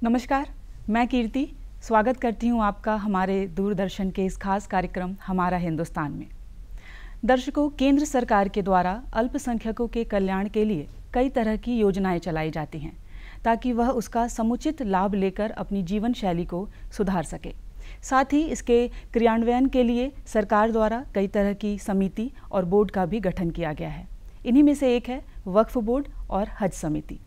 नमस्कार, मैं कीर्ति स्वागत करती हूं आपका हमारे दूरदर्शन के इस खास कार्यक्रम हमारा हिंदुस्तान में। दर्शकों, केंद्र सरकार के द्वारा अल्पसंख्यकों के कल्याण के लिए कई तरह की योजनाएं चलाई जाती हैं ताकि वह उसका समुचित लाभ लेकर अपनी जीवन शैली को सुधार सके। साथ ही इसके क्रियान्वयन के लिए सरकार द्वारा कई तरह की समिति और बोर्ड का भी गठन किया गया है। इन्हीं में से एक है वक्फ बोर्ड और हज समिति।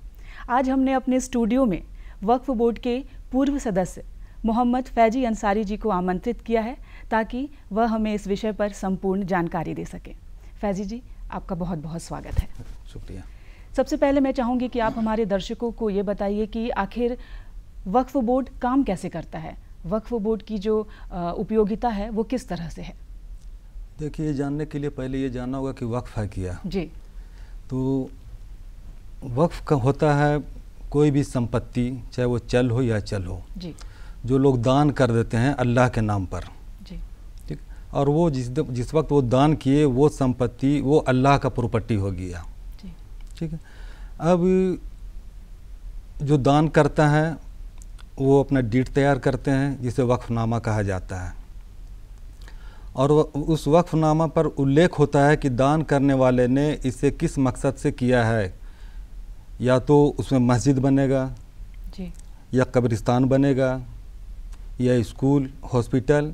आज हमने अपने स्टूडियो में वक्फ बोर्ड के पूर्व सदस्य मोहम्मद फैजी अंसारी जी को आमंत्रित किया है ताकि वह हमें इस विषय पर संपूर्ण जानकारी दे सके। फैजी जी, आपका बहुत बहुत स्वागत है। शुक्रिया। सबसे पहले मैं चाहूँगी कि आप हमारे दर्शकों को ये बताइए कि आखिर वक्फ बोर्ड काम कैसे करता है, वक्फ बोर्ड की जो उपयोगिता है वो किस तरह से है। देखिए, जानने के लिए पहले ये जानना होगा कि वक्फ है क्या। जी। तो वक्फ का होता है कोई भी संपत्ति, चाहे वो चल हो या चल हो, जी, जो लोग दान कर देते हैं अल्लाह के नाम पर। जी। ठीक। और वो जिस वक्त वो दान किए वो संपत्ति वो अल्लाह का प्रॉपर्टी हो गया। जी। ठीक है। अब जो दान करता है वो अपना डीड तैयार करते हैं जिसे वक्फनामा कहा जाता है, और उस वक्फनामा पर उल्लेख होता है कि दान करने वाले ने इसे किस मकसद से किया है। या तो उसमें मस्जिद बनेगा, जी, या कब्रिस्तान बनेगा, या स्कूल, हॉस्पिटल,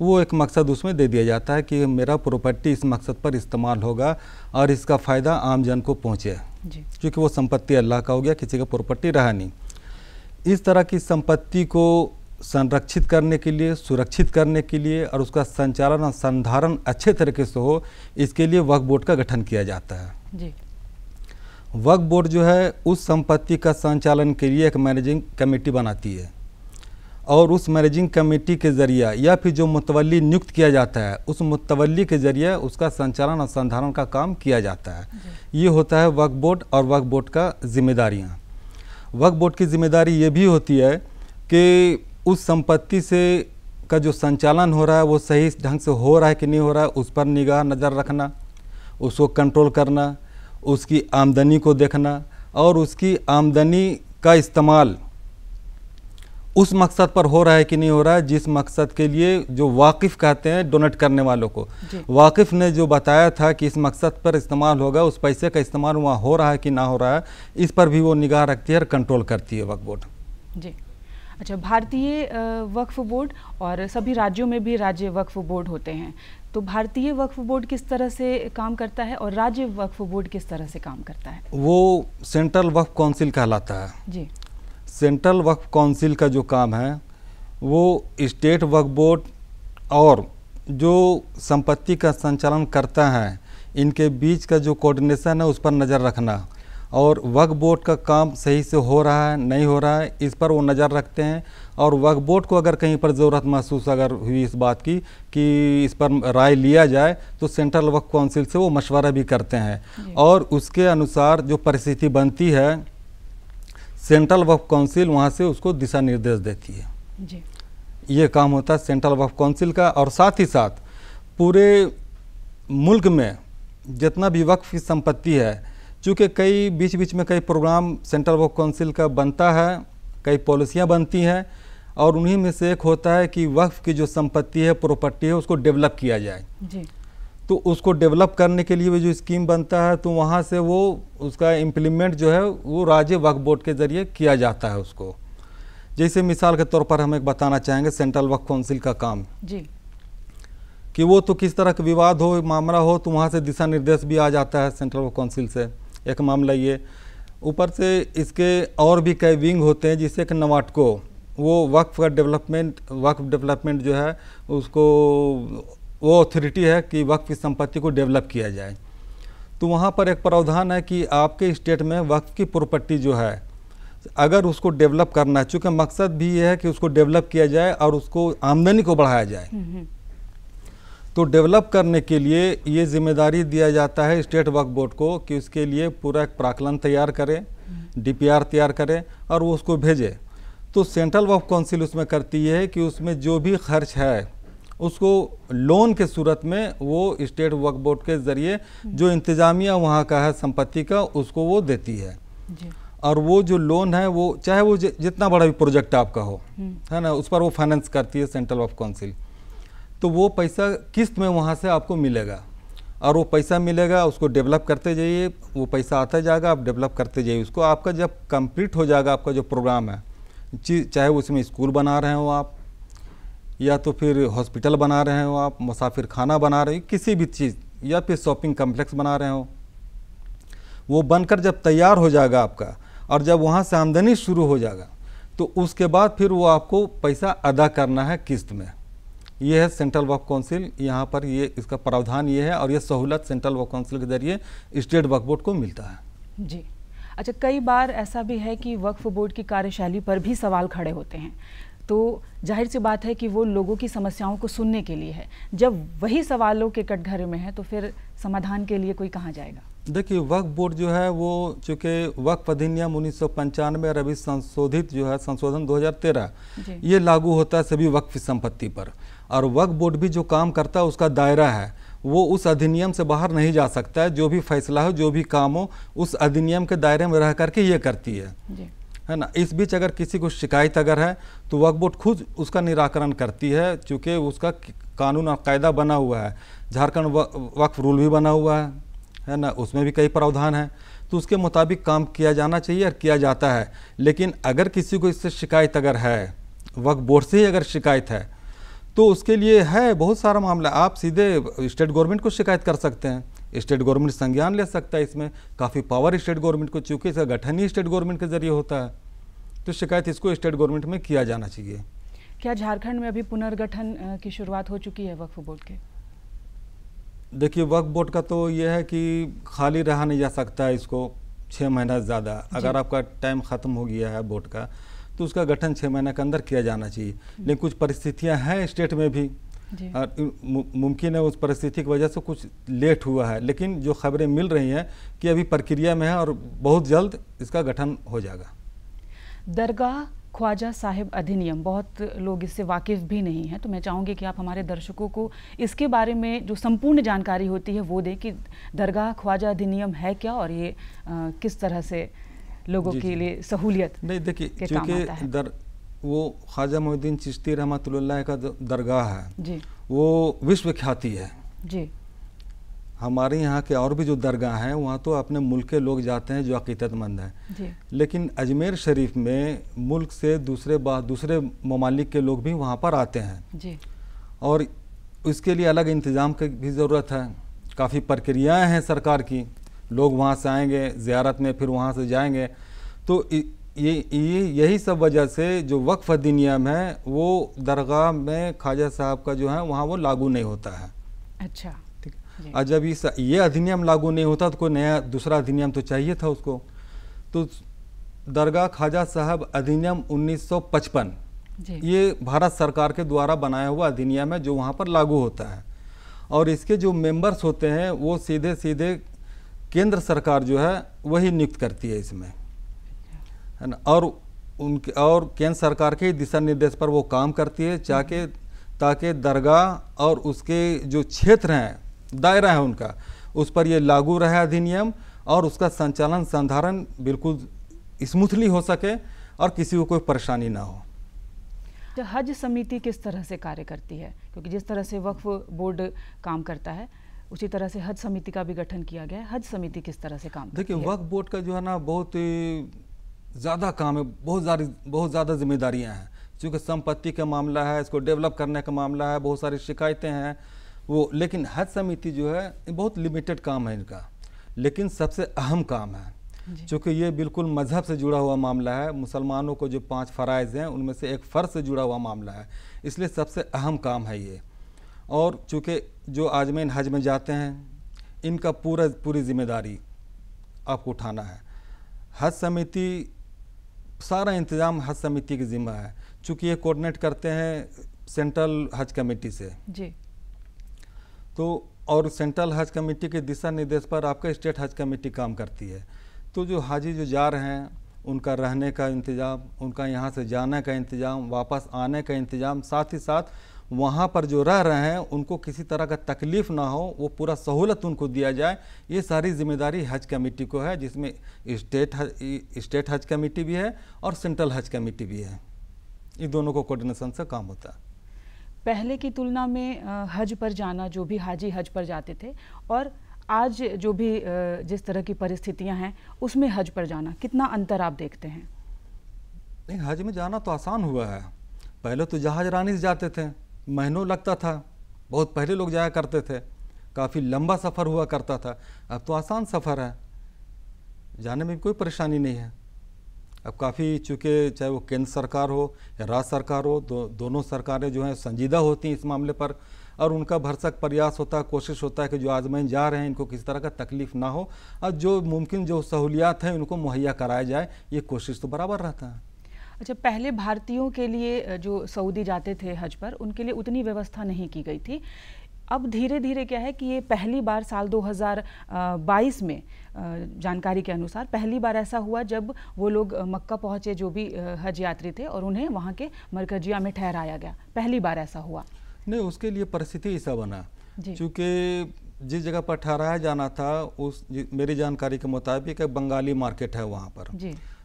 वो एक मकसद उसमें दे दिया जाता है कि मेरा प्रॉपर्टी इस मकसद पर इस्तेमाल होगा और इसका फ़ायदा आम जन को पहुँचे, क्योंकि वो संपत्ति अल्लाह का हो गया, किसी का प्रॉपर्टी रहा नहीं। इस तरह की संपत्ति को संरक्षित करने के लिए, सुरक्षित करने के लिए और उसका संचालन और संधारण अच्छे तरीके से हो, इसके लिए वक्फ बोर्ड का गठन किया जाता है। जी। वक्फ बोर्ड जो है उस संपत्ति का संचालन के लिए एक मैनेजिंग कमेटी बनाती है, और उस मैनेजिंग कमेटी के ज़रिए या फिर जो मुतवल्ली नियुक्त किया जाता है उस मुतवल्ली के ज़रिए उसका संचालन और संधारण का काम किया जाता है। ये होता है वक्फ बोर्ड और वक्फ बोर्ड का जिम्मेदारियाँ। वक्फ बोर्ड की जिम्मेदारी ये भी होती है कि उस संपत्ति से का जो संचालन हो रहा है वो सही ढंग से हो रहा है कि नहीं हो रहा है, उस पर निगाह नज़र रखना, उसको कंट्रोल करना, उसकी आमदनी को देखना, और उसकी आमदनी का इस्तेमाल उस मकसद पर हो रहा है कि नहीं हो रहा है जिस मकसद के लिए जो वाकिफ़ कहते हैं डोनेट करने वालों को, वाकिफ़ ने जो बताया था कि इस मकसद पर इस्तेमाल होगा, उस पैसे का इस्तेमाल वहाँ हो रहा है कि ना हो रहा है, इस पर भी वो निगाह रखती है और कंट्रोल करती है वक्फ बोर्ड। जी। अच्छा, भारतीय वक्फ बोर्ड और सभी राज्यों में भी राज्य वक्फ बोर्ड होते हैं, तो भारतीय वक्फ बोर्ड किस तरह से काम करता है और राज्य वक्फ बोर्ड किस तरह से काम करता है? वो सेंट्रल वक्फ काउंसिल कहलाता है। जी। सेंट्रल वक्फ काउंसिल का जो काम है वो स्टेट वक्फ बोर्ड और जो संपत्ति का संचालन करता है इनके बीच का जो कोऑर्डिनेशन है उस पर नज़र रखना, और वक्फ बोर्ड का काम सही से हो रहा है नहीं हो रहा है इस पर वो नज़र रखते हैं। और वक्फ बोर्ड को अगर कहीं पर ज़रूरत महसूस अगर हुई इस बात की कि इस पर राय लिया जाए तो सेंट्रल वक्फ काउंसिल से वो मशवरा भी करते हैं, और उसके अनुसार जो परिस्थिति बनती है सेंट्रल वक्फ काउंसिल वहाँ से उसको दिशा निर्देश देती है। जी। ये काम होता है सेंट्रल वक्फ काउंसिल का। और साथ ही साथ पूरे मुल्क में जितना भी वक्फ की संपत्ति है, चूँकि कई बीच बीच में कई प्रोग्राम सेंट्रल वक्फ काउंसिल का बनता है, कई पॉलिसियाँ बनती हैं, और उन्हीं में से एक होता है कि वक्फ की जो संपत्ति है, प्रॉपर्टी है, उसको डेवलप किया जाए। जी। तो उसको डेवलप करने के लिए वो जो स्कीम बनता है तो वहाँ से वो उसका इम्प्लीमेंट जो है वो राज्य वक्फ बोर्ड के ज़रिए किया जाता है उसको। जैसे मिसाल के तौर पर हम एक बताना चाहेंगे सेंट्रल वक्फ काउंसिल का काम, जी, कि वो तो किस तरह का विवाद हो, मामला हो, तो वहाँ से दिशा निर्देश भी आ जाता है सेंट्रल वक्फ काउंसिल से, एक मामला ये। ऊपर से इसके और भी कई विंग होते हैं, जिससे कि नवाटको वो वक्फ डेवलपमेंट जो है उसको वो अथॉरिटी है कि वक्फ की संपत्ति को डेवलप किया जाए। तो वहाँ पर एक प्रावधान है कि आपके स्टेट में वक्फ की प्रॉपर्टी जो है अगर उसको डेवलप करना है, चूँकि मकसद भी ये है कि उसको डेवलप किया जाए और उसको आमदनी को बढ़ाया जाए, तो डेवलप करने के लिए ये जिम्मेदारी दिया जाता है स्टेट वक्फ बोर्ड को कि उसके लिए पूरा एक प्राक्कलन तैयार करें, DPR तैयार करें और वो उसको भेजे। तो सेंट्रल वक्फ काउंसिल उसमें करती है कि उसमें जो भी खर्च है उसको लोन के सूरत में वो स्टेट वक्फ बोर्ड के ज़रिए जो इंतज़ामिया वहाँ का है संपत्ति का उसको वो देती है। जी। और वो जो लोन है वो चाहे वो जितना बड़ा भी प्रोजेक्ट आपका हो, है ना, उस पर वो फाइनेंस करती है सेंट्रल वर्क काउंसिल। तो वो पैसा किस्त में वहाँ से आपको मिलेगा, और वो पैसा मिलेगा, उसको डेवलप करते जाइए, वो पैसा आता जाएगा, आप डेवलप करते जाइए उसको। आपका जब कंप्लीट हो जाएगा आपका जो प्रोग्राम है, चाहे उसमें स्कूल बना रहे हो आप, या तो फिर हॉस्पिटल बना रहे हो आप, मुसाफिर खाना बना रहे हो, किसी भी चीज़, या फिर शॉपिंग कम्प्लेक्स बना रहे हो, वो बनकर जब तैयार हो जाएगा आपका, और जब वहाँ से आमदनी शुरू हो जाएगा, तो उसके बाद फिर वो आपको पैसा अदा करना है किस्त में। ये है सेंट्रल वर्क काउंसिल, यहाँ पर ये इसका प्रावधान ये है, और ये सहूलत सेंट्रल वर्क काउंसिल के जरिए स्टेट वक्फ बोर्ड को मिलता है। जी अच्छा, कई बार ऐसा भी है कि वक्फ बोर्ड की कार्यशैली पर भी सवाल खड़े होते हैं, तो जाहिर सी बात है कि वो लोगों की समस्याओं को सुनने के लिए है। जब वही सवालों के कटघरे में है तो फिर समाधान के लिए कोई कहाँ जाएगा? देखिए, वक्फ बोर्ड जो है वो चूँकि वक्फ अधिनियम 1995 और अभी संशोधित जो है संशोधन 2013 ये लागू होता है सभी वक्फ संपत्ति पर, और वक्फ बोर्ड भी जो काम करता है उसका दायरा है वो उस अधिनियम से बाहर नहीं जा सकता है। जो भी फैसला हो, जो भी काम हो, उस अधिनियम के दायरे में रह करके ये करती है ना। इस बीच अगर किसी को शिकायत अगर है तो वक्फ बोर्ड खुद उसका निराकरण करती है, चूँकि उसका कानून और कायदा बना हुआ है, झारखंड वक्फ रूल भी बना हुआ है ना, उसमें भी कई प्रावधान हैं, तो उसके मुताबिक काम किया जाना चाहिए और किया जाता है। लेकिन अगर किसी को इससे शिकायत अगर है, वक्फ बोर्ड से ही अगर शिकायत है, तो उसके लिए है बहुत सारा मामला, आप सीधे स्टेट गवर्नमेंट को शिकायत कर सकते हैं, स्टेट गवर्नमेंट संज्ञान ले सकता है। इसमें काफ़ी पावर स्टेट गवर्नमेंट को, चूँकि इसका गठन ही स्टेट गवर्नमेंट के जरिए होता है, तो शिकायत इसको स्टेट गवर्नमेंट में किया जाना चाहिए। क्या झारखंड में अभी पुनर्गठन की शुरुआत हो चुकी है वक्फ बोर्ड के? देखिए, वक्फ बोर्ड का तो ये है कि खाली रहा नहीं जा सकता है इसको 6 महीना से ज़्यादा। अगर आपका टाइम ख़त्म हो गया है बोर्ड का तो उसका गठन 6 महीने के अंदर किया जाना चाहिए। लेकिन कुछ परिस्थितियां हैं स्टेट में भी, और मुमकिन है उस परिस्थिति की वजह से कुछ लेट हुआ है, लेकिन जो खबरें मिल रही हैं कि अभी प्रक्रिया में है और बहुत जल्द इसका गठन हो जाएगा। दरगाह ख्वाजा साहिब अधिनियम, बहुत लोग इससे वाकिफ़ भी नहीं हैं, तो मैं चाहूँगी कि आप हमारे दर्शकों को इसके बारे में जो संपूर्ण जानकारी होती है वो दें कि दरगाह ख्वाजा अधिनियम है क्या, और ये किस तरह से लोगों के लिए सहूलियत नहीं। देखिए, चूँकि वो ख्वाजा मोहिउद्दीन चिश्ती रहमतुल्लाह का दरगाह है जी, वो विश्व ख्याति है जी। हमारे यहाँ के और भी जो दरगाह हैं वहाँ तो अपने मुल्क के लोग जाते हैं जो अकीदतमंद हैं, लेकिन अजमेर शरीफ में मुल्क से दूसरे ममालिक के लोग भी वहाँ पर आते हैं जी, और इसके लिए अलग इंतज़ाम की भी ज़रूरत है। काफ़ी प्रक्रियाएं हैं सरकार की, लोग वहाँ से आएंगे ज़ियारत में, फिर वहाँ से जाएंगे, तो यही सब वजह से जो वक्फ अधिनियम है वो दरगाह में ख्वाजा साहब का जो है वहाँ वो लागू नहीं होता है। अच्छा, ठीक है। और जब ये अधिनियम लागू नहीं होता तो कोई नया दूसरा अधिनियम तो चाहिए था उसको। तो दरगाह ख्वाजा साहब अधिनियम 1955 ये भारत सरकार के द्वारा बनाया हुआ अधिनियम है जो वहाँ पर लागू होता है, और इसके जो मेंबर्स होते हैं वो सीधे सीधे केंद्र सरकार जो है वही नियुक्त करती है इसमें, है ना, और केंद्र सरकार के दिशा निर्देश पर वो काम करती है ताकि दरगाह और उसके जो क्षेत्र हैं, दायरा है उनका, उस पर ये लागू रहे अधिनियम, और उसका संचालन संधारण बिल्कुल स्मूथली हो सके और किसी को कोई परेशानी ना हो। हज समिति किस तरह से कार्य करती है, क्योंकि जिस तरह से वक्फ बोर्ड काम करता है उसी तरह से हज समिति का भी गठन किया गया है। हज समिति किस तरह से काम करती है? देखिए, वक्फ बोर्ड का जो है ना बहुत ज़्यादा काम है, बहुत ज़्यादा जिम्मेदारियां हैं, क्योंकि संपत्ति का मामला है, इसको डेवलप करने का मामला है, बहुत सारी शिकायतें हैं वो। लेकिन हज समिति जो है बहुत लिमिटेड काम है इनका, लेकिन सबसे अहम काम है, क्योंकि ये बिल्कुल मज़हब से जुड़ा हुआ मामला है। मुसलमानों को जो 5 फ़राइज़ हैं उनमें से एक फ़र्ज से जुड़ा हुआ मामला है, इसलिए सबसे अहम काम है ये। और चूँकि जो आज़मीन हज में जाते हैं इनका पूरी जिम्मेदारी आपको उठाना है। हज समिति सारा इंतज़ाम हज समिति की जिम्मा है, चूँकि ये कोऑर्डिनेट करते हैं सेंट्रल हज कमेटी से जी, तो और सेंट्रल हज कमेटी के दिशा निर्देश पर आपका स्टेट हज कमेटी काम करती है। तो जो हाजी जो जा रहे हैं उनका रहने का इंतज़ाम, उनका यहाँ से जाने का इंतज़ाम, वापस आने का इंतज़ाम, साथ ही साथ वहाँ पर जो रह रहे हैं उनको किसी तरह का तकलीफ़ ना हो, वो पूरा सहूलत उनको दिया जाए। ये सारी जिम्मेदारी हज कमेटी को है, जिसमें स्टेट हज कमेटी भी है और सेंट्रल हज कमेटी भी है। ये दोनों को कोऑर्डिनेशन से काम होता है। पहले की तुलना में हज पर जाना, जो भी हाजी हज पर जाते थे, और आज जो भी जिस तरह की परिस्थितियां हैं उसमें हज पर जाना, कितना अंतर आप देखते हैं? नहीं, हज में जाना तो आसान हुआ है। पहले तो जहाज रानी से जाते थे, महीनों लगता था, बहुत पहले लोग जाया करते थे, काफ़ी लंबा सफ़र हुआ करता था। अब तो आसान सफ़र है, जाने में भी कोई परेशानी नहीं है। अब काफ़ी, चूँकि चाहे वो केंद्र सरकार हो या राज्य सरकार हो, दोनों सरकारें जो हैं संजीदा होती हैं इस मामले पर, और उनका भरसक प्रयास होता है, कोशिश होता है कि जो आजमैन जा रहे हैं इनको किसी तरह का तकलीफ़ ना हो और जो मुमकिन जो सहूलियात हैं उनको मुहैया कराया जाए, ये कोशिश तो बराबर रहता है। अच्छा, पहले भारतीयों के लिए जो सऊदी जाते थे हज पर, उनके लिए उतनी व्यवस्था नहीं की गई थी। अब धीरे धीरे क्या है कि ये पहली बार साल 2022 में जानकारी के अनुसार पहली बार ऐसा हुआ जब वो लोग मक्का पहुँचे, जो भी हज यात्री थे, और उन्हें वहाँ के मरकजिया में ठहराया गया। पहली बार ऐसा हुआ। नहीं, उसके लिए परिस्थिति ऐसा बना, चूँकि जिस जगह पर ठहराया जाना था मेरी जानकारी के मुताबिक एक बंगाली मार्केट है वहाँ पर,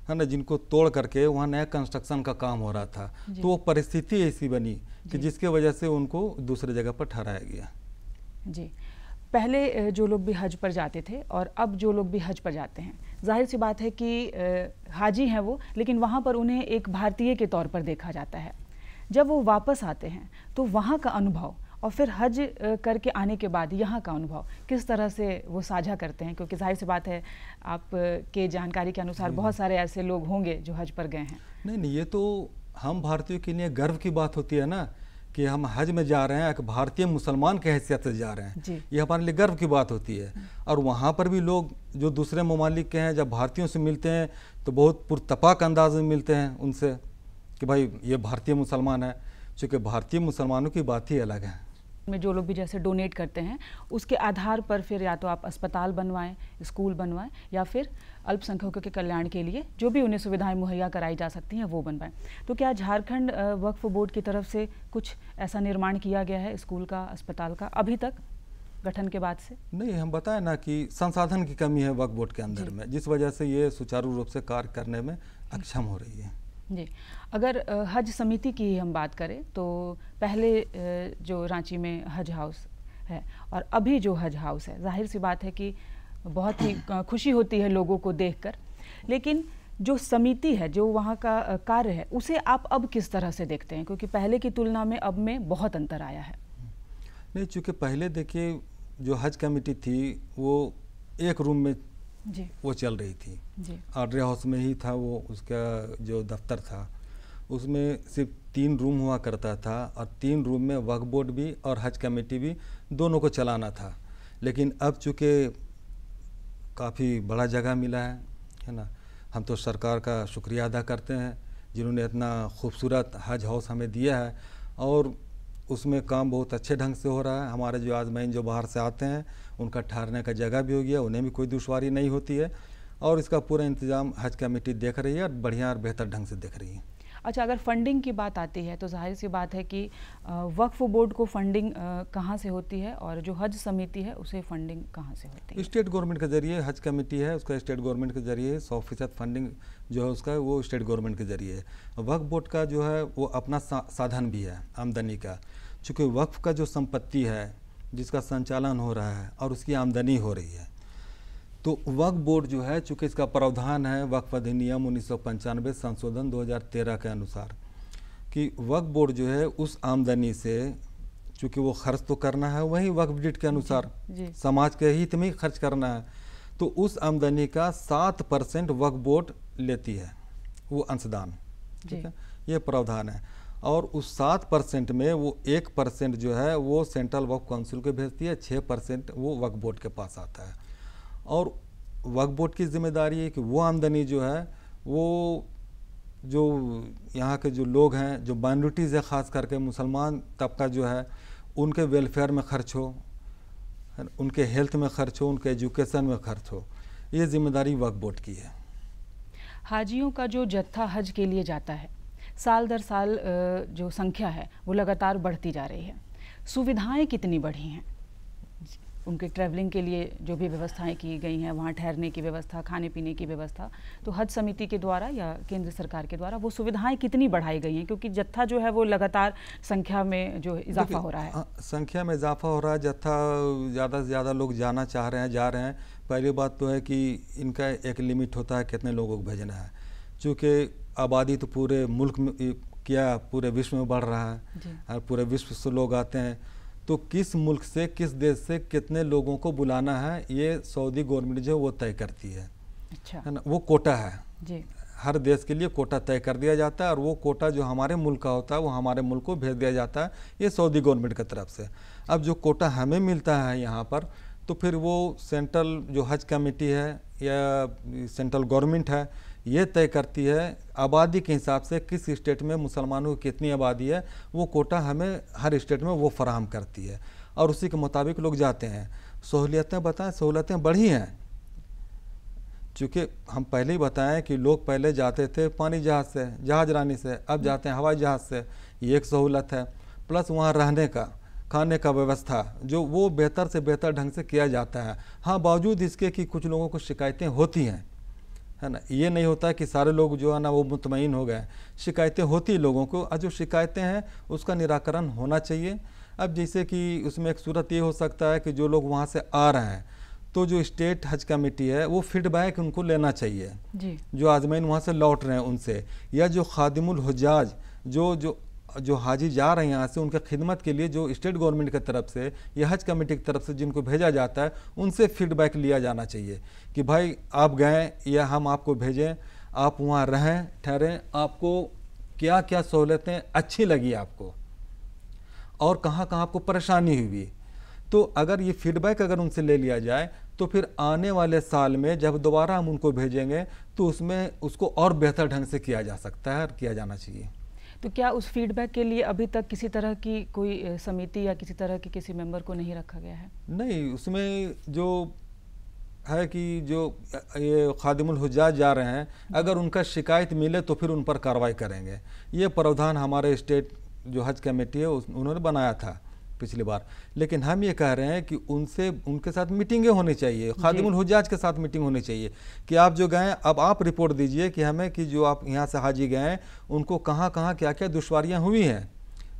है ना, जिनको तोड़ करके वहाँ नया कंस्ट्रक्शन का काम हो रहा था। तो वो परिस्थिति ऐसी बनी कि जिसके वजह से उनको दूसरे जगह पर ठहराया गया। जी, पहले जो लोग भी हज पर जाते थे और अब जो लोग भी हज पर जाते हैं, जाहिर सी बात है कि हाजी हैं वो, लेकिन वहाँ पर उन्हें एक भारतीय के तौर पर देखा जाता है। जब वो वापस आते हैं तो वहाँ का अनुभव और फिर हज करके आने के बाद यहाँ का अनुभव किस तरह से वो साझा करते हैं? क्योंकि जाहिर सी बात है, आप के जानकारी के अनुसार बहुत सारे ऐसे लोग होंगे जो हज पर गए हैं। नहीं, ये तो हम भारतीयों के लिए गर्व की बात होती है ना, कि हम हज में जा रहे हैं, एक भारतीय मुसलमान के हैसियत से जा रहे हैं, ये हमारे लिए गर्व की बात होती है। और वहाँ पर भी लोग जो दूसरे ममालिक के हैं, जब भारतीयों से मिलते हैं तो बहुत पुरतपाक अंदाज में मिलते हैं उनसे कि भाई ये भारतीय मुसलमान है, चूँकि भारतीय मुसलमानों की बात ही अलग है। में जो लोग भी जैसे डोनेट करते हैं, उसके आधार पर फिर या तो आप अस्पताल बनवाएं, स्कूल बनवाएं, या फिर अल्पसंख्यकों के कल्याण के लिए जो भी उन्हें सुविधाएं मुहैया कराई जा सकती हैं वो बनवाएं। तो क्या झारखंड वक्फ बोर्ड की तरफ से कुछ ऐसा निर्माण किया गया है स्कूल का, अस्पताल का, अभी तक गठन के बाद से? नहीं, हम बताएं ना कि संसाधन की कमी है वक्फ बोर्ड के अंदर में, जिस वजह से ये सुचारू रूप से कार्य करने में अक्षम हो रही है। जी, अगर हज समिति की हम बात करें तो पहले जो रांची में हज हाउस है और अभी जो हज हाउस है, जाहिर सी बात है कि बहुत ही खुशी होती है लोगों को देखकर, लेकिन जो समिति है, जो वहाँ का कार्य है, उसे आप अब किस तरह से देखते हैं? क्योंकि पहले की तुलना में अब में बहुत अंतर आया है। नहीं, चूँकि पहले देखिए जो हज कमेटी थी वो एक रूम में वो चल रही थी, आर्डर हाउस में ही था वो, उसका जो दफ्तर था उसमें सिर्फ 3 रूम हुआ करता था, और 3 रूम में वक्फ बोर्ड भी और हज कमेटी भी दोनों को चलाना था। लेकिन अब चूँकि काफ़ी बड़ा जगह मिला है ना, हम तो सरकार का शुक्रिया अदा करते हैं जिन्होंने इतना खूबसूरत हज हाउस हमें दिया है, और उसमें काम बहुत अच्छे ढंग से हो रहा है। हमारे जो आजमैन जो बाहर से आते हैं उनका ठहरने का जगह भी हो गया, उन्हें भी कोई दुश्वारी नहीं होती है, और इसका पूरा इंतजाम हज कमेटी देख रही है और बढ़िया और बेहतर ढंग से देख रही है। अच्छा, अगर फंडिंग की बात आती है तो जाहिर सी बात है कि वक्फ बोर्ड को फंडिंग कहाँ से होती है और जो हज समिति है उसे फंडिंग कहाँ से होती है? स्टेट गवर्नमेंट के जरिए हज कमेटी है, उसका स्टेट गवर्नमेंट के जरिए 100% फंडिंग जो है उसका वो स्टेट गवर्नमेंट के जरिए है। वक्फ बोर्ड का जो है वो अपना साधन भी है आमदनी का, चूँकि वक्फ का जो संपत्ति है जिसका संचालन हो रहा है और उसकी आमदनी हो रही है, तो वक्फ बोर्ड जो है, चूँकि इसका प्रावधान है वक्फ अधिनियम 1995 संशोधन 2013 के अनुसार, कि वक्फ बोर्ड जो है उस आमदनी से, चूँकि वो खर्च तो करना है वही वक्फ डीड के अनुसार समाज के हित में ही खर्च करना है, तो उस आमदनी का 7% वक्फ बोर्ड लेती है वो अंशदान, ठीक है, ये प्रावधान है। और उस 7% में वो 1% जो है वो सेंट्रल वक्फ काउंसिल को भेजती है, 6% वो वक्फ बोर्ड के पास आता है। और वक्फ बोर्ड की जिम्मेदारी है कि वो आमदनी जो है वो जो यहाँ के जो लोग हैं, जो माइनॉरिटीज़ है, ख़ास करके मुसलमान तबका जो है, उनके वेलफेयर में खर्च हो, उनके हेल्थ में खर्च हो, उनके एजुकेशन में खर्च हो, ये जिम्मेदारी वक्फ बोर्ड की है। हाजियों का जो जत्था हज के लिए जाता है, साल दर साल जो संख्या है वो लगातार बढ़ती जा रही है। सुविधाएं कितनी बढ़ी हैं? उनके ट्रैवलिंग के लिए जो भी व्यवस्थाएं की गई हैं, वहाँ ठहरने की व्यवस्था, खाने पीने की व्यवस्था, तो हज समिति के द्वारा या केंद्र सरकार के द्वारा वो सुविधाएं कितनी बढ़ाई गई हैं? क्योंकि जत्था जो है वो लगातार संख्या में जो इजाफा हो रहा है। संख्या में इजाफा हो रहा है, जत्था ज़्यादा से ज़्यादा लोग जाना चाह रहे हैं, जा रहे हैं। पहली बात तो है कि इनका एक लिमिट होता है कितने लोगों को भेजना है। चूँकि आबादी तो पूरे मुल्क में क्या पूरे विश्व में बढ़ रहा है और पूरे विश्व से लोग आते हैं, तो किस मुल्क से, किस देश से कितने लोगों को बुलाना है ये सऊदी गवर्नमेंट जो वो तय करती है। अच्छा। है ना, वो कोटा है जी। हर देश के लिए कोटा तय कर दिया जाता है और वो कोटा जो हमारे मुल्क का होता है वो हमारे मुल्क को भेज दिया जाता है, ये सऊदी गवर्नमेंट की तरफ से। अब जो कोटा हमें मिलता है यहाँ पर, तो फिर वो सेंट्रल जो हज कमेटी है या सेंट्रल गवर्नमेंट है ये तय करती है आबादी के हिसाब से किस स्टेट में मुसलमानों की कितनी आबादी है, वो कोटा हमें हर स्टेट में वो फराहम करती है और उसी के मुताबिक लोग जाते हैं। सहूलियतें बताएं, सहूलियतें बढ़ी हैं, चूँकि हम पहले ही बताएं कि लोग पहले जाते थे पानी जहाज़ से, जहाज रानी से, अब जाते हैं हवाई जहाज़ से, ये एक सहूलत है। प्लस वहाँ रहने का, खाने का व्यवस्था जो वो बेहतर से बेहतर ढंग से किया जाता है। हाँ, बावजूद इसके कि कुछ लोगों को शिकायतें होती हैं, है ना, ये नहीं होता कि सारे लोग जो है ना वो मुतमईन हो गए, शिकायतें होती लोगों को, और जो शिकायतें हैं उसका निराकरण होना चाहिए। अब जैसे कि उसमें एक सूरत ये हो सकता है कि जो लोग वहाँ से आ रहे हैं तो जो स्टेट हज कमेटी है वो फीडबैक उनको लेना चाहिए जी। जो आजमीन वहाँ से लौट रहे हैं उनसे, या जो खादिमुल हुज्जाज जो हाजी जा रहे हैं यहाँ से, उनके खिदमत के लिए जो स्टेट गवर्नमेंट की तरफ से या हज कमेटी की तरफ से जिनको भेजा जाता है उनसे फीडबैक लिया जाना चाहिए कि भाई आप गए या हम आपको भेजें, आप वहाँ रहें, ठहरें, आपको क्या क्या सहूलतें अच्छी लगी आपको और कहाँ कहाँ आपको परेशानी हुई। तो अगर ये फीडबैक अगर उनसे ले लिया जाए तो फिर आने वाले साल में जब दोबारा हम उनको भेजेंगे तो उसमें उसको और बेहतर ढंग से किया जा सकता है और किया जाना चाहिए। तो क्या उस फीडबैक के लिए अभी तक किसी तरह की कोई समिति या किसी तरह के किसी मेंबर को नहीं रखा गया है? नहीं, उसमें जो है कि जो ये खादिमुल हुज्जाज जा रहे हैं अगर उनका शिकायत मिले तो फिर उन पर कार्रवाई करेंगे। ये प्रावधान हमारे स्टेट जो हज कमेटी है उन्होंने बनाया था पिछली बार, लेकिन हम ये कह रहे हैं कि उनके साथ मीटिंगें होनी चाहिए, खादिमुल हुज्जाज के साथ मीटिंग होनी चाहिए कि आप जो गए अब आप रिपोर्ट दीजिए कि हमें कि जो आप यहाँ से हाजी गए उनको कहाँ कहाँ क्या क्या दुश्वारियाँ हुई हैं,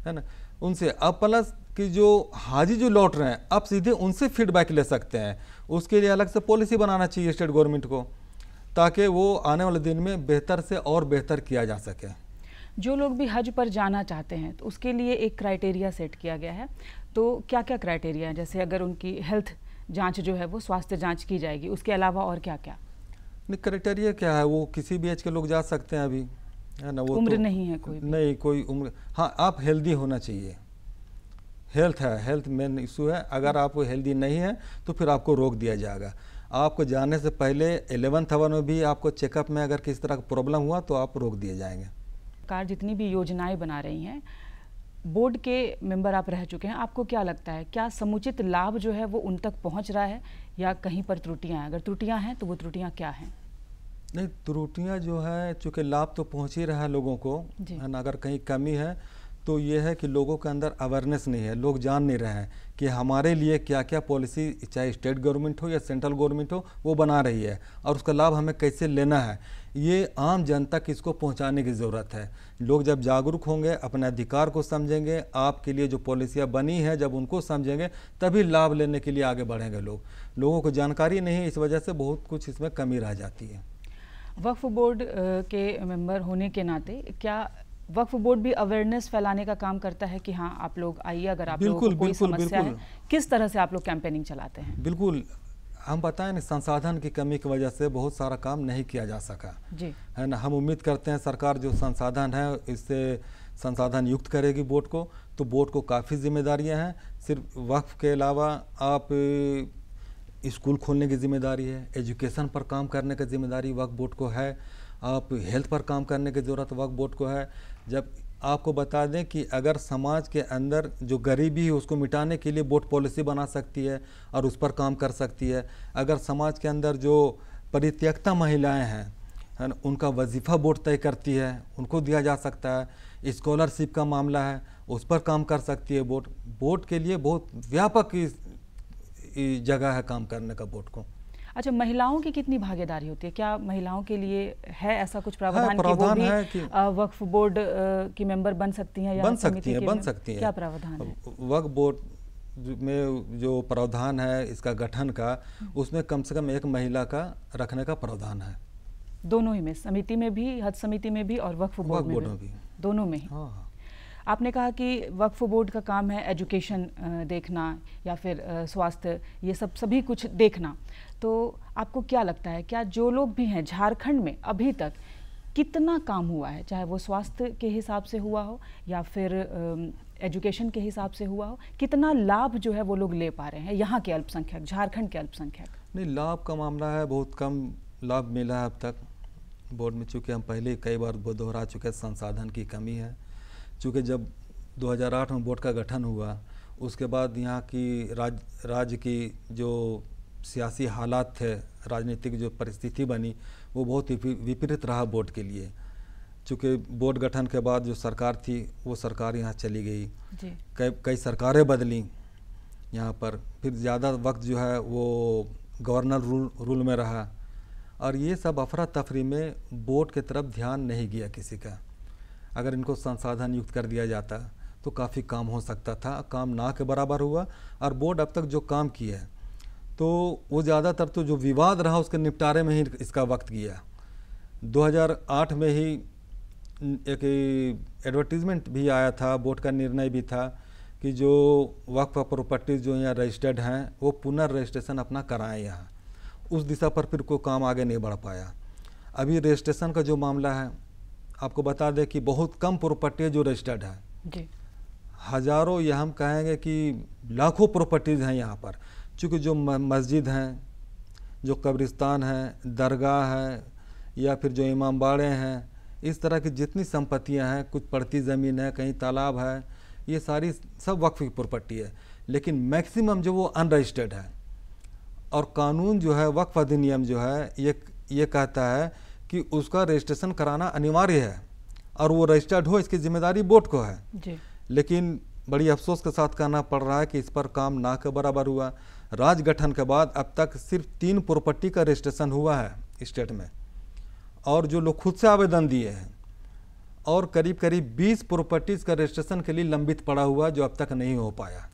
है ना, उनसे। अब प्लस कि जो हाजी जो लौट रहे हैं अब सीधे उनसे फीडबैक ले सकते हैं, उसके लिए अलग से पॉलिसी बनाना चाहिए स्टेट गवर्नमेंट को ताकि वो आने वाले दिन में बेहतर से और बेहतर किया जा सके। जो लोग भी हज पर जाना चाहते हैं तो उसके लिए एक क्राइटेरिया सेट किया गया है, तो क्या क्या क्राइटेरिया है? जैसे अगर उनकी हेल्थ जांच जो है वो स्वास्थ्य जांच की जाएगी, उसके अलावा और क्या क्या? नहीं, क्राइटेरिया क्या है, वो किसी भी एज के लोग जा सकते हैं अभी, है ना, वो उम्र तो नहीं है कोई भी? नहीं कोई उम्र। हाँ, आप हेल्दी होना चाहिए, हेल्थ है, हेल्थ मेन इशू है। अगर आप हेल्दी नहीं है तो फिर आपको रोक दिया जाएगा। आपको जाने से पहले 11th आवर में भी आपको चेकअप में अगर किसी तरह का प्रॉब्लम हुआ तो आप रोक दिए जाएंगे। सरकार जितनी भी योजनाएं बना रही हैं, बोर्ड के मेंबर आप रह चुके हैं, आपको क्या लगता है क्या समुचित लाभ जो है वो उन तक पहुंच रहा है या कहीं पर त्रुटियां हैं? अगर त्रुटियां हैं तो वो त्रुटियां क्या हैं? नहीं, त्रुटियां जो है चूँकि लाभ तो पहुंच ही रहा है लोगों को, है ना, अगर कहीं कमी है तो ये है कि लोगों के अंदर अवेयरनेस नहीं है, लोग जान नहीं रहे हैं कि हमारे लिए क्या क्या पॉलिसी चाहे स्टेट गवर्नमेंट हो या सेंट्रल गवर्नमेंट हो वो बना रही है और उसका लाभ हमें कैसे लेना है। ये आम जनता की इसको पहुंचाने की ज़रूरत है। लोग जब जागरूक होंगे, अपने अधिकार को समझेंगे, आपके लिए जो पॉलिसियाँ बनी है जब उनको समझेंगे तभी लाभ लेने के लिए आगे बढ़ेंगे। लोगों को जानकारी नहीं है, इस वजह से बहुत कुछ इसमें कमी रह जाती है। वक्फ बोर्ड के मेंबर होने के नाते क्या वक्फ बोर्ड भी अवेयरनेस फैलाने का काम करता है कि हाँ आप लोग आइए, अगर आप लोगों को कोई समस्या है, किस तरह से आप लोग कैंपेनिंग चलाते हैं? बिल्कुल, हम बताएं ना, संसाधन की कमी की वजह से बहुत सारा काम नहीं किया जा सका जी, है ना। हम उम्मीद करते हैं सरकार जो संसाधन है इससे संसाधन युक्त करेगी बोर्ड को, तो बोर्ड को काफ़ी जिम्मेदारियां हैं। सिर्फ वक्फ के अलावा आप स्कूल खोलने की जिम्मेदारी है, एजुकेशन पर काम करने की जिम्मेदारी वक्फ बोर्ड को है, आप हेल्थ पर काम करने की ज़रूरत वक्फ बोर्ड को है। जब आपको बता दें कि अगर समाज के अंदर जो गरीबी है उसको मिटाने के लिए बोर्ड पॉलिसी बना सकती है और उस पर काम कर सकती है। अगर समाज के अंदर जो परित्यक्ता महिलाएं हैं, है ना, उनका वजीफ़ा बोर्ड तय करती है, उनको दिया जा सकता है। स्कॉलरशिप का मामला है, उस पर काम कर सकती है बोर्ड। बोर्ड के लिए बहुत व्यापक जगह है काम करने का बोर्ड को। अच्छा, महिलाओं की कितनी भागीदारी होती है? क्या महिलाओं के लिए है ऐसा कुछ प्रावधान कि वो भी वक्फ बोर्ड की मेंबर बन सकती हैं? बन सकती हैं। क्या प्रावधान है? वक्फ बोर्ड में जो प्रावधान है इसका गठन का, उसमें कम से कम एक महिला का रखने का प्रावधान है। दोनों ही में, समिति में भी, हज समिति में भी और वक्फ बोर्ड में भी, दोनों में ही। हाँ। आपने कहा कि वक्फ बोर्ड का काम है एजुकेशन देखना या फिर स्वास्थ्य, ये सब सभी कुछ देखना। तो आपको क्या लगता है, क्या जो लोग भी हैं झारखंड में अभी तक कितना काम हुआ है, चाहे वो स्वास्थ्य के हिसाब से हुआ हो या फिर एजुकेशन के हिसाब से हुआ हो, कितना लाभ जो है वो लोग ले पा रहे हैं यहाँ के अल्पसंख्यक, झारखंड के अल्पसंख्यक? नहीं, लाभ का मामला है, बहुत कम लाभ मिला है अब तक बोर्ड में। चूँकि हम पहले कई बार दोहरा चुके हैं, संसाधन की कमी है। चूँकि जब 2008 में बोर्ड का गठन हुआ, उसके बाद यहाँ की राज्य की जो सियासी हालात थे, राजनीतिक जो परिस्थिति बनी, वो बहुत विपरीत रहा बोर्ड के लिए। चूँकि बोर्ड गठन के बाद जो सरकार थी वो सरकार यहाँ चली गई, कई सरकारें बदली यहाँ पर, फिर ज़्यादा वक्त जो है वो गवर्नर रूल में रहा, और ये सब अफरा तफरी में बोर्ड की तरफ ध्यान नहीं गया किसी का। अगर इनको संसाधन युक्त कर दिया जाता तो काफ़ी काम हो सकता था, काम ना के बराबर हुआ। और बोर्ड अब तक जो काम किया है तो वो ज़्यादातर तो जो विवाद रहा उसके निपटारे में ही इसका वक्त गया। 2008 में ही एक एडवर्टीज़मेंट भी आया था, बोर्ड का निर्णय भी था कि जो वक्फ प्रॉपर्टीज़ जो यहाँ रजिस्टर्ड हैं वो पुनर्रजिस्ट्रेशन अपना कराएं यहाँ। उस दिशा पर फिर कोई काम आगे नहीं बढ़ पाया। अभी रजिस्ट्रेशन का जो मामला है, आपको बता दें कि बहुत कम प्रॉपर्टी जो रजिस्टर्ड है जी। हज़ारों या हम कहेंगे कि लाखों प्रॉपर्टीज़ हैं यहाँ पर। चूँकि जो मस्जिद हैं, जो कब्रिस्तान हैं, दरगाह है, या फिर जो इमाम बाड़े हैं, इस तरह की जितनी संपत्तियाँ हैं, कुछ पड़ती ज़मीन है, कहीं तालाब है, ये सारी सब वक्फ की प्रॉपर्टी है। लेकिन मैक्सिमम जो वो अनरजिस्टर्ड है, और कानून जो है वक्फ अधिनियम जो है ये कहता है कि उसका रजिस्ट्रेशन कराना अनिवार्य है, और वो रजिस्टर्ड हो इसकी जिम्मेदारी बोर्ड को है जी। लेकिन बड़ी अफसोस के साथ कहना पड़ रहा है कि इस पर काम ना के बराबर हुआ। राज्य गठन के बाद अब तक सिर्फ 3 प्रॉपर्टी का रजिस्ट्रेशन हुआ है स्टेट में, और जो लोग खुद से आवेदन दिए हैं, और करीब करीब 20 प्रॉपर्टीज़ का रजिस्ट्रेशन के लिए लंबित पड़ा हुआ जो अब तक नहीं हो पाया।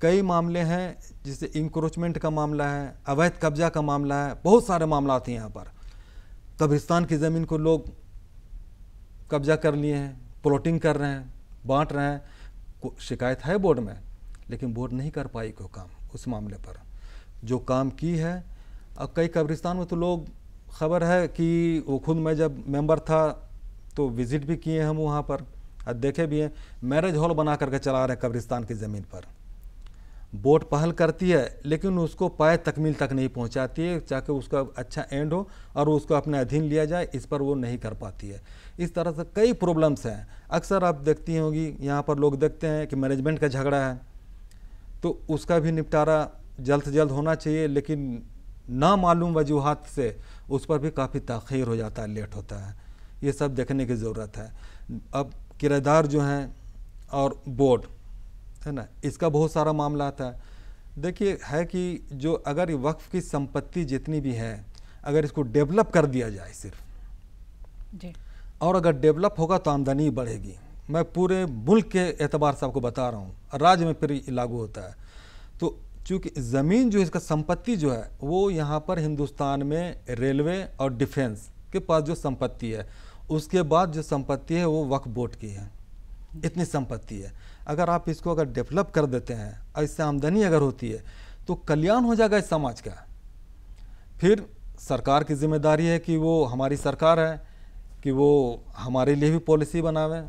कई मामले हैं, जैसे इंक्रोचमेंट का मामला है, अवैध कब्जा का मामला है, बहुत सारे मामला हैं यहाँ पर। कब्रिस्तान की ज़मीन को लोग कब्जा कर लिए हैं, प्लॉटिंग कर रहे हैं, बांट रहे हैं। शिकायत है बोर्ड में, लेकिन बोर्ड नहीं कर पाई कोई काम उस मामले पर। जो काम की है, अब कई कब्रिस्तान में तो लोग, खबर है कि वो खुद मैं जब मेंबर था तो विज़िट भी किए हम वहाँ पर, और देखे भी हैं, मैरिज हॉल बना करके चला रहे हैं कब्रिस्तान की ज़मीन पर। बोर्ड पहल करती है लेकिन उसको पाए तकमील तक नहीं पहुंचाती है, चाहे उसका अच्छा एंड हो और उसको अपने अधीन लिया जाए, इस पर वो नहीं कर पाती है। इस तरह से कई प्रॉब्लम्स हैं। अक्सर आप देखती होंगी यहाँ पर लोग देखते हैं कि मैनेजमेंट का झगड़ा है, तो उसका भी निपटारा जल्द से जल्द होना चाहिए, लेकिन नामालूम वजूहात से उस पर भी काफ़ी ताख़ीर हो जाता है, लेट होता है। ये सब देखने की ज़रूरत है। अब किराएदार जो हैं और बोर्ड है ना, इसका बहुत सारा मामला आता है। देखिए है कि जो अगर वक्फ की संपत्ति जितनी भी है, अगर इसको डेवलप कर दिया जाए सिर्फ जी, और अगर डेवलप होगा तो आमदनी बढ़ेगी। मैं पूरे मुल्क के एतबार से आपको बता रहा हूँ, राज्य में फिर लागू होता है। तो चूँकि ज़मीन जो इसका संपत्ति जो है वो यहाँ पर हिंदुस्तान में रेलवे और डिफेंस के पास जो संपत्ति है, उसके बाद जो संपत्ति है वो वक्फ बोर्ड की है, इतनी संपत्ति है। अगर आप इसको अगर डेवलप कर देते हैं और इससे आमदनी अगर होती है तो कल्याण हो जाएगा इस समाज का। फिर सरकार की जिम्मेदारी है कि वो, हमारी सरकार है कि वो हमारे लिए भी पॉलिसी बनावे,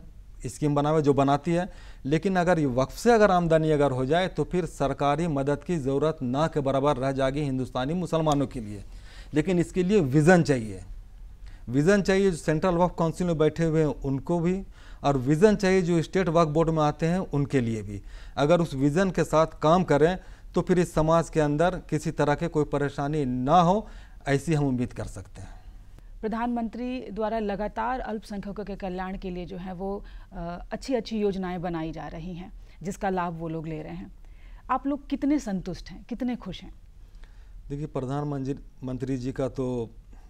स्कीम बनावे, जो बनाती है। लेकिन अगर ये वक्फ से अगर आमदनी अगर हो जाए तो फिर सरकारी मदद की ज़रूरत ना के बराबर रह जाएगी हिंदुस्तानी मुसलमानों के लिए। लेकिन इसके लिए विज़न चाहिए, विज़न चाहिए। जो सेंट्रल वक्फ काउंसिल में बैठे हुए हैं उनको भी, और विज़न चाहिए जो स्टेट वक्फ बोर्ड में आते हैं उनके लिए भी। अगर उस विज़न के साथ काम करें तो फिर इस समाज के अंदर किसी तरह के कोई परेशानी ना हो, ऐसी हम उम्मीद कर सकते हैं। प्रधानमंत्री द्वारा लगातार अल्पसंख्यकों के कल्याण के लिए जो है वो अच्छी अच्छी योजनाएं बनाई जा रही हैं, जिसका लाभ वो लोग ले रहे हैं। आप लोग कितने संतुष्ट हैं, कितने खुश हैं? देखिए, प्रधानमंत्री जी का तो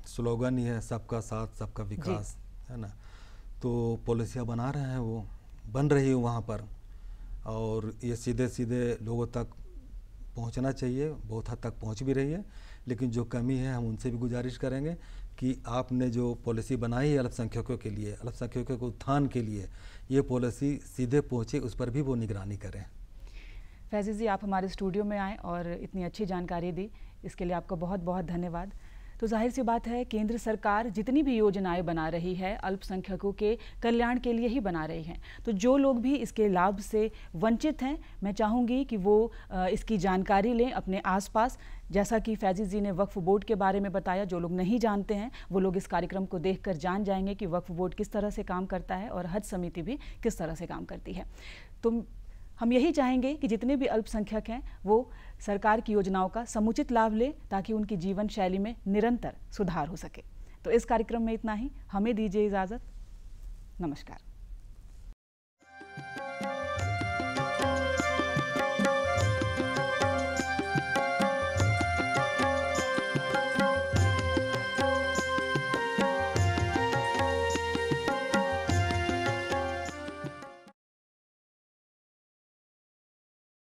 स्लोगन ही है सबका साथ सबका विकास, है ना। तो पॉलिसियाँ बना रहे हैं, वो बन रही है वहाँ पर, और ये सीधे सीधे लोगों तक पहुंचना चाहिए, बहुत हद तक पहुंच भी रही है। लेकिन जो कमी है हम उनसे भी गुजारिश करेंगे कि आपने जो पॉलिसी बनाई है अल्पसंख्यकों के लिए, अल्पसंख्यकों के उत्थान के लिए, ये पॉलिसी सीधे पहुंचे, उस पर भी वो निगरानी करें। फैज़ी जी, आप हमारे स्टूडियो में आए और इतनी अच्छी जानकारी दी, इसके लिए आपका बहुत बहुत धन्यवाद। तो जाहिर सी बात है, केंद्र सरकार जितनी भी योजनाएं बना रही है अल्पसंख्यकों के कल्याण के लिए ही बना रही है। तो जो लोग भी इसके लाभ से वंचित हैं, मैं चाहूँगी कि वो इसकी जानकारी लें अपने आसपास। जैसा कि फैज़ी जी ने वक्फ बोर्ड के बारे में बताया, जो लोग नहीं जानते हैं वो लोग इस कार्यक्रम को देखकर जान जाएंगे कि वक्फ बोर्ड किस तरह से काम करता है और हज समिति भी किस तरह से काम करती है। तो हम यही चाहेंगे कि जितने भी अल्पसंख्यक हैं वो सरकार की योजनाओं का समुचित लाभ लें, ताकि उनकी जीवन शैली में निरंतर सुधार हो सके। तो इस कार्यक्रम में इतना ही, हमें दीजिए इजाज़त। नमस्कार।